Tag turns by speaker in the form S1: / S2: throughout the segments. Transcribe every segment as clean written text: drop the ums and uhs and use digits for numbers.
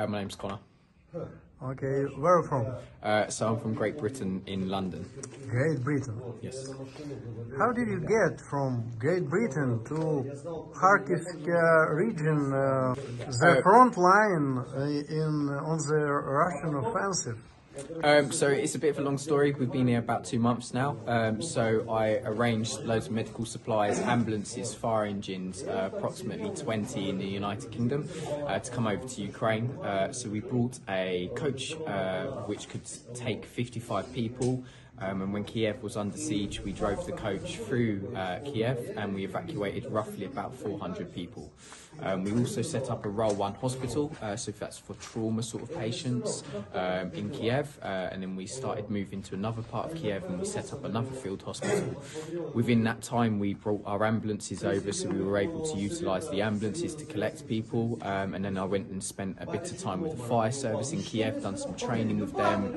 S1: My name's Conor.
S2: Okay, where are you from?
S1: So I'm from Great Britain in London.
S2: Great Britain.
S1: Yes.
S2: How did you get from Great Britain to Kharkiv region, the front line on the Russian offensive?
S1: So it's a bit of a long story. We've been here about 2 months now. So I arranged loads of medical supplies, ambulances, fire engines, approximately 20 in the United Kingdom, to come over to Ukraine. So we brought a coach which could take 55 people. And when Kiev was under siege, we drove the coach through Kiev and we evacuated roughly about 400 people. We also set up a Role 1 hospital, so that's for trauma sort of patients in Kiev, and then we started moving to another part of Kiev and we set up another field hospital. Within that time we brought our ambulances over, so we were able to utilise the ambulances to collect people, and then I went and spent a bit of time with the fire service in Kiev, done some training with them,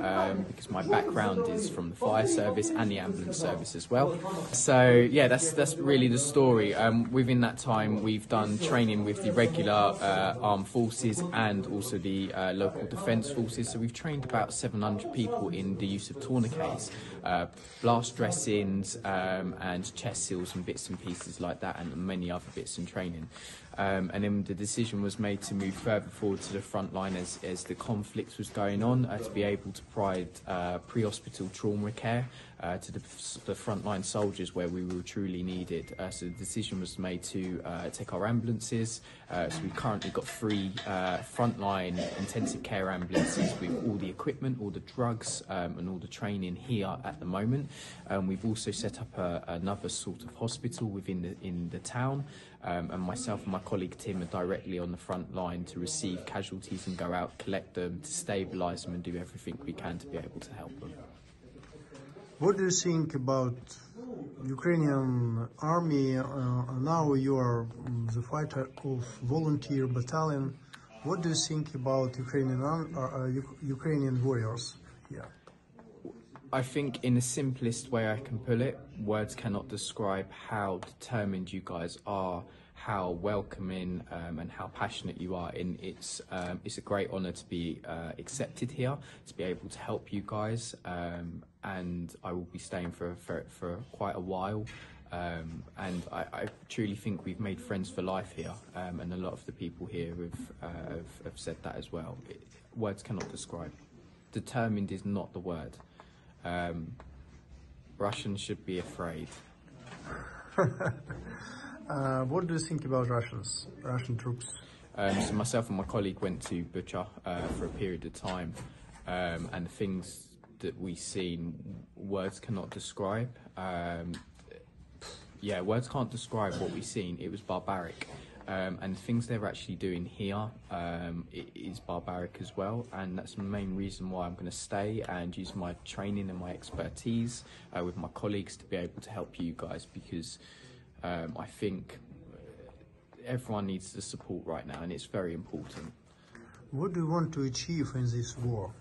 S1: because my background is from the fire service and the ambulance service as well. So yeah, that's really the story. Within that time we've done training with the regular armed forces and also the local defence forces. So we've trained about 700 people in the use of tourniquets, blast dressings, and chest seals and bits and pieces like that, and many other bits and training. And then the decision was made to move further forward to the front line as the conflict was going on, to be able to provide pre-hospital trauma care to the frontline soldiers where we were truly needed. So the decision was made to take our ambulances. So we've currently got 3 frontline intensive care ambulances with all the equipment, all the drugs, and all the training here at the moment. We've also set up another sort of hospital within the town. And myself and my colleague Tim are directly on the front line to receive casualties and go out, collect them, to stabilise them and do everything we can to be able to help them.
S2: What do you think about Ukrainian army? Now you are the fighter of volunteer battalion. What do you think about Ukrainian warriors here?
S1: I think in the simplest way I can put it, words cannot describe how determined you guys are, how welcoming and how passionate you are. And it's a great honour to be accepted here, to be able to help you guys, and I will be staying for quite a while. And I truly think we've made friends for life here, and a lot of the people here have said that as well. Words cannot describe. Determined is not the word. Russians should be afraid.
S2: What do you think about Russian troops?
S1: So myself and my colleague went to Bucha for a period of time, and the things that we've seen, words cannot describe. Yeah, words can't describe what we've seen. It was barbaric. And things they're actually doing here, it is barbaric as well, and that's the main reason why I'm going to stay and use my training and my expertise with my colleagues to be able to help you guys, because I think everyone needs the support right now and it's very important.
S2: What do you want to achieve in this war?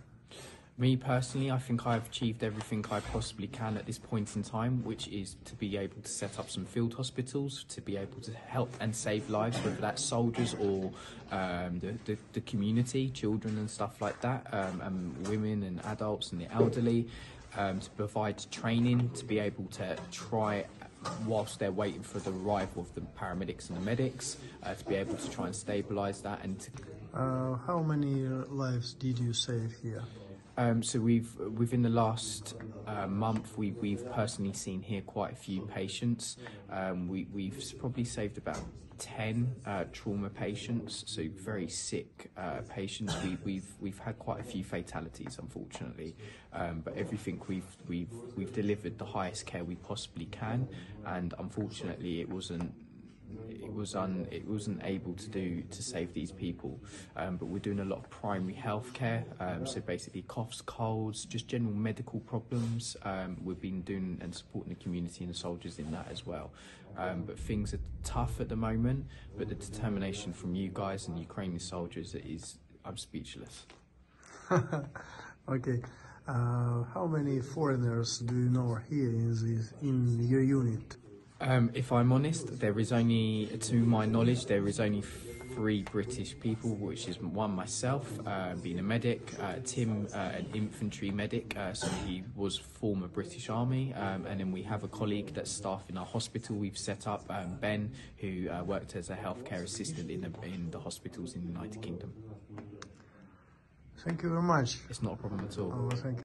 S1: Me personally, I think I've achieved everything I possibly can at this point in time, which is to be able to set up some field hospitals, to be able to help and save lives, whether that's soldiers or the community, children and stuff like that, and women and adults and the elderly, to provide training, to be able to try, whilst they're waiting for the arrival of the paramedics and the medics, to be able to try and stabilise that. And
S2: how many lives did you save here?
S1: So within the last month, we've personally seen here quite a few patients. We've probably saved about 10 trauma patients, so very sick patients. We've had quite a few fatalities, unfortunately, but everything we've delivered the highest care we possibly can, and unfortunately it wasn't able to save these people, but we're doing a lot of primary health care, so basically coughs, colds, just general medical problems. We've been doing and supporting the community and the soldiers in that as well, but things are tough at the moment, but the determination from you guys and Ukrainian soldiers I'm speechless.
S2: Okay, how many foreigners do you know are here in your unit?
S1: If I'm honest, there is only, to my knowledge, there is only 3 British people, which is one myself, being a medic, Tim, an infantry medic, so he was former British Army, and then we have a colleague that's staff in our hospital we've set up, Ben, who worked as a healthcare assistant in the hospitals in the United Kingdom.
S2: Thank you very much.
S1: It's not a problem at all.
S2: Thank you.